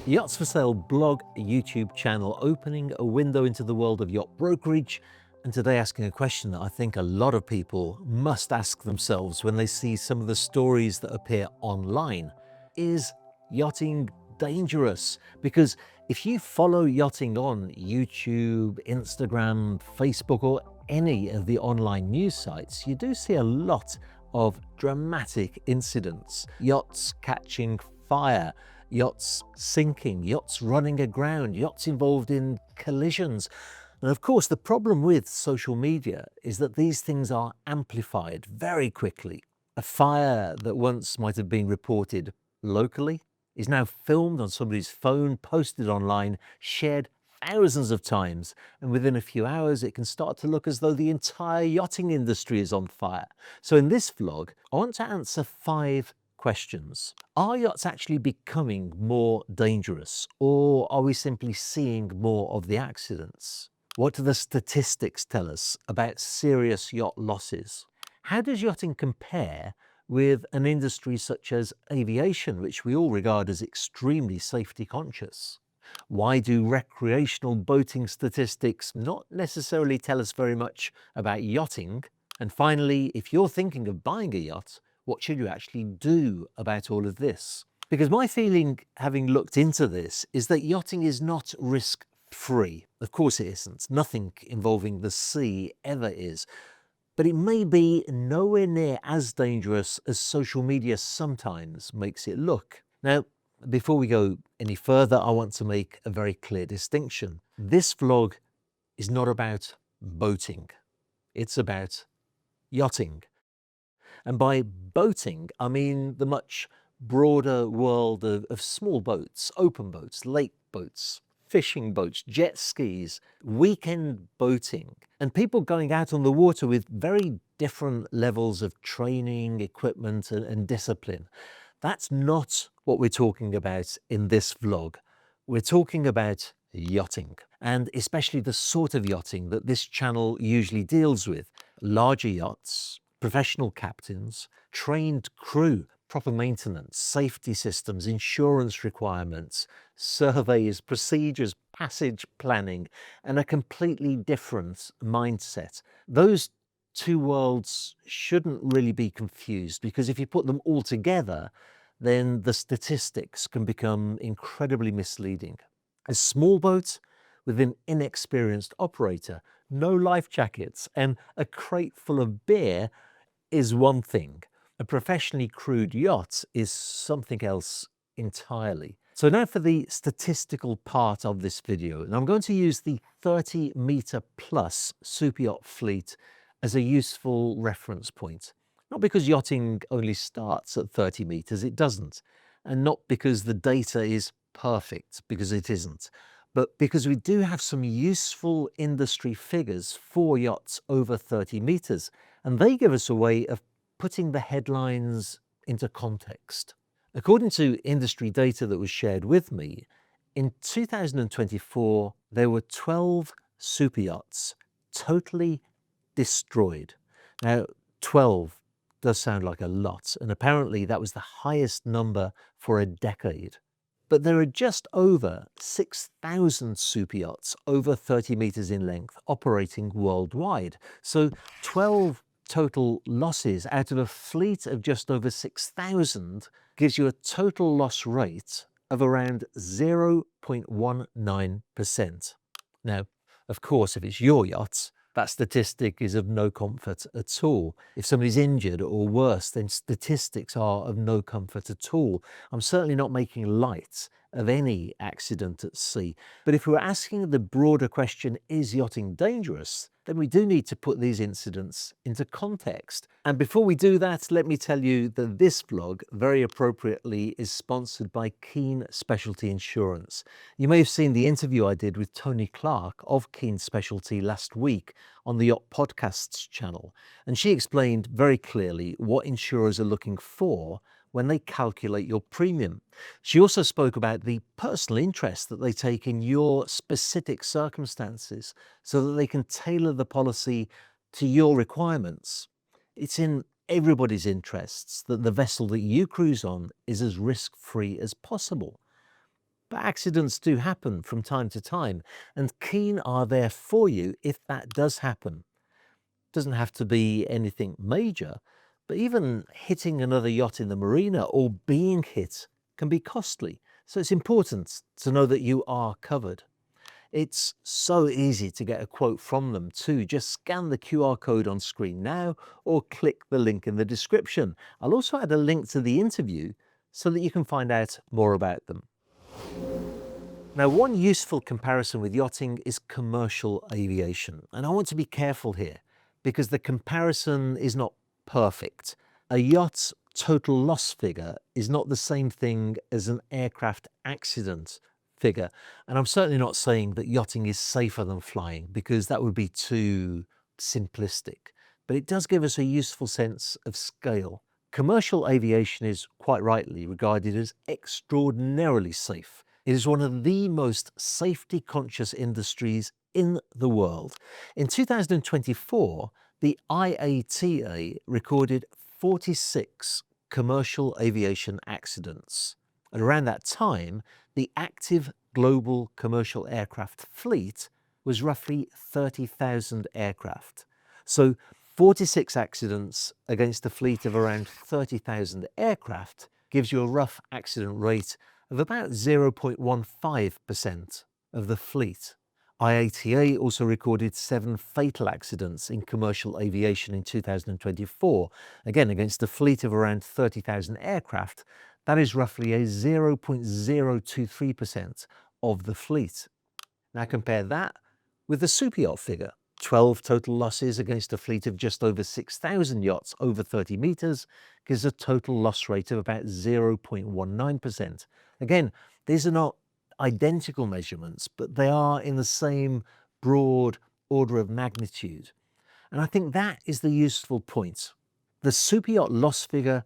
Yachts for Sale blog, YouTube channel, opening a window into the world of yacht brokerage, and today asking a question that I think a lot of people must ask themselves when they see some of the stories that appear online. Is yachting dangerous? Because if you follow yachting on YouTube, Instagram, Facebook, or any of the online news sites, you do see a lot of dramatic incidents. Yachts catching fire, yachts sinking, yachts running aground, yachts involved in collisions. And of course, the problem with social media is that these things are amplified very quickly. A fire that once might have been reported locally is now filmed on somebody's phone, posted online, shared thousands of times, and within a few hours it can start to look as though the entire yachting industry is on fire. So in this vlog, I want to answer 5 questions. Are yachts actually becoming more dangerous, or are we simply seeing more of the accidents? What do the statistics tell us about serious yacht losses? How does yachting compare with an industry such as aviation, which we all regard as extremely safety conscious? Why do recreational boating statistics not necessarily tell us very much about yachting? And finally, if you're thinking of buying a yacht, what should you actually do about all of this? Because my feeling, having looked into this, is that yachting is not risk-free. Of course it isn't. Nothing involving the sea ever is. But it may be nowhere near as dangerous as social media sometimes makes it look. Now, before we go any further, I want to make a very clear distinction. This vlog is not about boating. It's about yachting. And by boating, I mean the much broader world of small boats, open boats, lake boats, fishing boats, jet skis, weekend boating, and people going out on the water with very different levels of training, equipment, and discipline. That's not what we're talking about in this vlog. We're talking about yachting, and especially the sort of yachting that this channel usually deals with. Larger yachts, professional captains, trained crew, proper maintenance, safety systems, insurance requirements, surveys, procedures, passage planning, and a completely different mindset. Those two worlds shouldn't really be confused, because if you put them all together, then the statistics can become incredibly misleading. A small boat with an inexperienced operator, no life jackets, and a crate full of beer is one thing. A professionally crewed yacht is something else entirely. So now for the statistical part of this video, and I'm going to use the 30-meter plus superyacht fleet as a useful reference point. Not because yachting only starts at 30 meters, it doesn't. And not because the data is perfect, because it isn't. But because we do have some useful industry figures for yachts over 30 meters, and they give us a way of putting the headlines into context. According to industry data that was shared with me, in 2024, there were 12 superyachts totally destroyed. Now, 12 does sound like a lot, and apparently that was the highest number for a decade. But there are just over 6,000 superyachts over 30 meters in length operating worldwide. So 12 total losses out of a fleet of just over 6,000 gives you a total loss rate of around 0.19%. Now, of course, if it's your yacht, that statistic is of no comfort at all. If somebody's injured or worse, then statistics are of no comfort at all. I'm certainly not making light of any accident at sea. But if we're asking the broader question, is yachting dangerous? Then we do need to put these incidents into context. And before we do that, let me tell you that this vlog, very appropriately, is sponsored by Keen Specialty Insurance. You may have seen the interview I did with Tony Clark of Keen Specialty last week on the Yacht Podcasts channel. And she explained very clearly what insurers are looking for when they calculate your premium. She also spoke about the personal interest that they take in your specific circumstances so that they can tailor the policy to your requirements. It's in everybody's interests that the vessel that you cruise on is as risk-free as possible. But accidents do happen from time to time, and Keen are there for you if that does happen. Doesn't have to be anything major, but even hitting another yacht in the marina or being hit can be costly. So it's important to know that you are covered. It's so easy to get a quote from them too. Just scan the QR code on screen now or click the link in the description. I'll also add a link to the interview so that you can find out more about them. Now, one useful comparison with yachting is commercial aviation. And I want to be careful here because the comparison is not perfect. A yacht's total loss figure is not the same thing as an aircraft accident figure. And I'm certainly not saying that yachting is safer than flying because that would be too simplistic. But it does give us a useful sense of scale. Commercial aviation is quite rightly regarded as extraordinarily safe. It is one of the most safety-conscious industries in the world. In 2024, the IATA recorded 46 commercial aviation accidents. And around that time, the active global commercial aircraft fleet was roughly 30,000 aircraft. So 46 accidents against a fleet of around 30,000 aircraft gives you a rough accident rate of about 0.15% of the fleet. IATA also recorded 7 fatal accidents in commercial aviation in 2024, again against a fleet of around 30,000 aircraft. That is roughly a 0.023% of the fleet. Now compare that with the Superyacht figure. 12 total losses against a fleet of just over 6,000 yachts over 30 meters gives a total loss rate of about 0.19%. Again, these are not identical measurements, but they are in the same broad order of magnitude. And I think that is the useful point. The Superyacht loss figure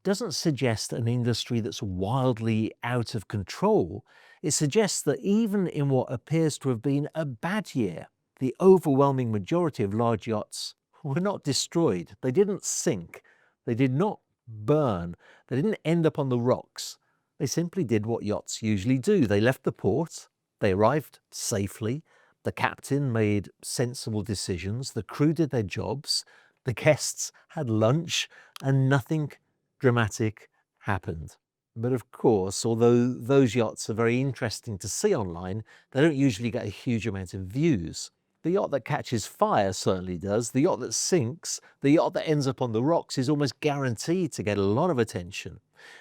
doesn't suggest an industry that's wildly out of control. It suggests that even in what appears to have been a bad year, the overwhelming majority of large yachts were not destroyed. They didn't sink. They did not burn. They didn't end up on the rocks. They simply did what yachts usually do. They left the port. They arrived safely. The captain made sensible decisions. The crew did their jobs. The guests had lunch, and nothing dramatic happened. But of course, although those yachts are very interesting to see online, they don't usually get a huge amount of views. The yacht that catches fire certainly does. The yacht that sinks, the yacht that ends up on the rocks is almost guaranteed to get a lot of attention.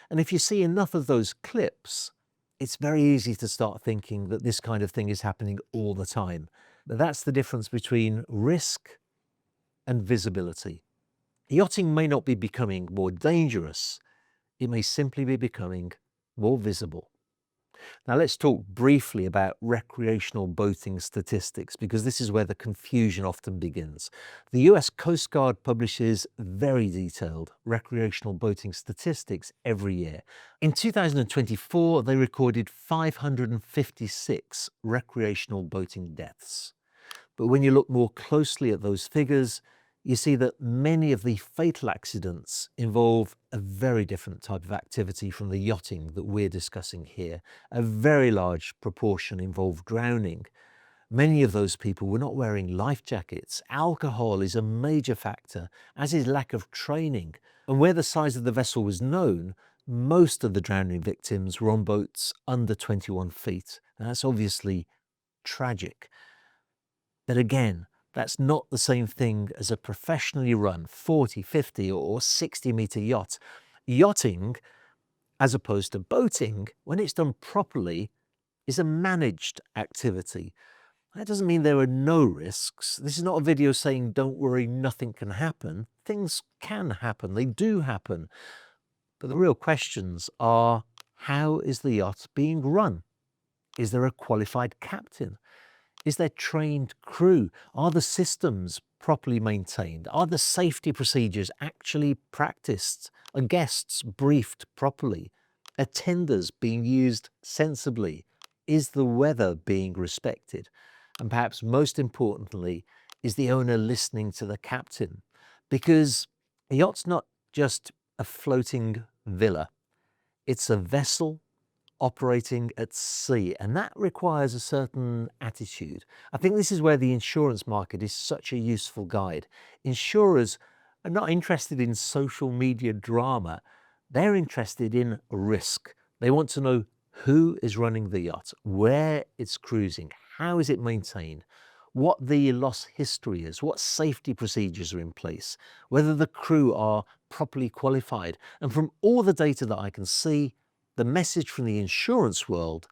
And if you see enough of those clips, it's very easy to start thinking that this kind of thing is happening all the time. But that's the difference between risk and visibility. Yachting may not be becoming more dangerous. It may simply be becoming more visible. Now let's talk briefly about recreational boating statistics, because this is where the confusion often begins. The US Coast Guard publishes very detailed recreational boating statistics every year. In 2024, they recorded 556 recreational boating deaths. But when you look more closely at those figures, you see that many of the fatal accidents involve a very different type of activity from the yachting that we're discussing here. A very large proportion involve drowning. Many of those people were not wearing life jackets. Alcohol is a major factor, as is lack of training. And where the size of the vessel was known, most of the drowning victims were on boats under 21 feet. And that's obviously tragic. But again, that's not the same thing as a professionally run 40, 50 or 60 meter yacht. Yachting, as opposed to boating, when it's done properly, is a managed activity. That doesn't mean there are no risks. This is not a video saying, don't worry, nothing can happen. Things can happen, they do happen. But the real questions are, how is the yacht being run? Is there a qualified captain? Is there trained crew? Are the systems properly maintained? Are the safety procedures actually practiced? Are guests briefed properly? Are tenders being used sensibly? Is the weather being respected? And perhaps most importantly, is the owner listening to the captain? Because a yacht's not just a floating villa. It's a vessel operating at sea, and that requires a certain attitude. I think this is where the insurance market is such a useful guide. Insurers are not interested in social media drama, they're interested in risk. They want to know who is running the yacht, where it's cruising, how is it maintained, what the loss history is, what safety procedures are in place, whether the crew are properly qualified. And from all the data that I can see, the message from the insurance world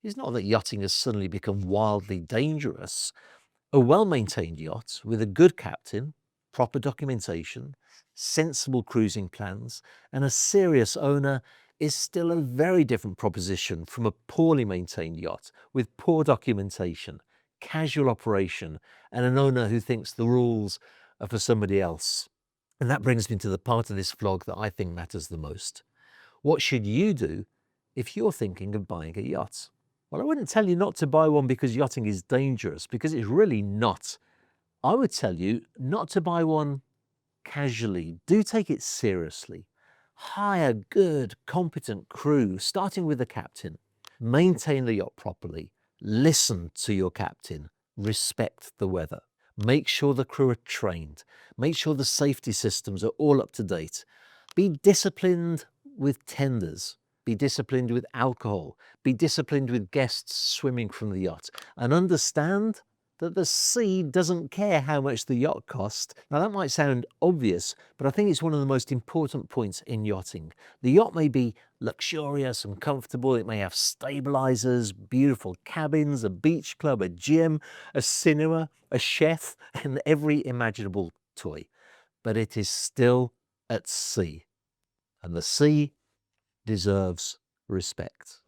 is not that yachting has suddenly become wildly dangerous. A well-maintained yacht with a good captain, proper documentation, sensible cruising plans, and a serious owner is still a very different proposition from a poorly maintained yacht with poor documentation, casual operation, and an owner who thinks the rules are for somebody else. And that brings me to the part of this vlog that I think matters the most. What should you do if you're thinking of buying a yacht? Well, I wouldn't tell you not to buy one because yachting is dangerous, because it's really not. I would tell you not to buy one casually. Do take it seriously. Hire good, competent crew, starting with the captain. Maintain the yacht properly. Listen to your captain. Respect the weather. Make sure the crew are trained. Make sure the safety systems are all up to date. Be disciplined with tenders. Be disciplined with alcohol. Be disciplined with guests swimming from the yacht. And understand that the sea doesn't care how much the yacht costs. Now that might sound obvious, but I think it's one of the most important points in yachting. The yacht may be luxurious and comfortable. It may have stabilizers, beautiful cabins, a beach club, a gym, a cinema, a chef, and every imaginable toy. But it is still at sea, and the sea deserves respect.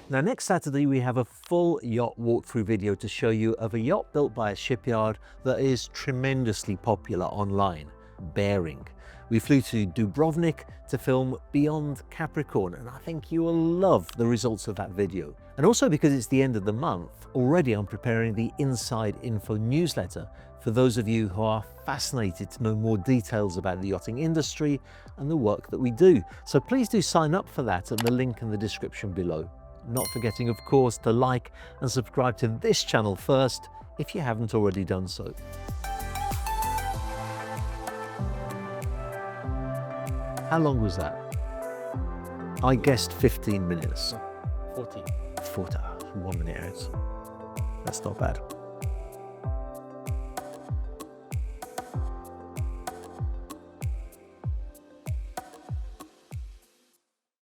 Now, next Saturday, we have a full yacht walkthrough video to show you of a yacht built by a shipyard that is tremendously popular online, Bearing. We flew to Dubrovnik to film Beyond Capricorn, and I think you will love the results of that video. And also because it's the end of the month, already I'm preparing the Inside Info newsletter for those of you who are fascinated to know more details about the yachting industry and the work that we do. So please do sign up for that at the link in the description below. Not forgetting, of course, to like and subscribe to this channel first if you haven't already done so. How long was that? I guessed 15 minutes. 40. 40, 1 minute out. That's not bad.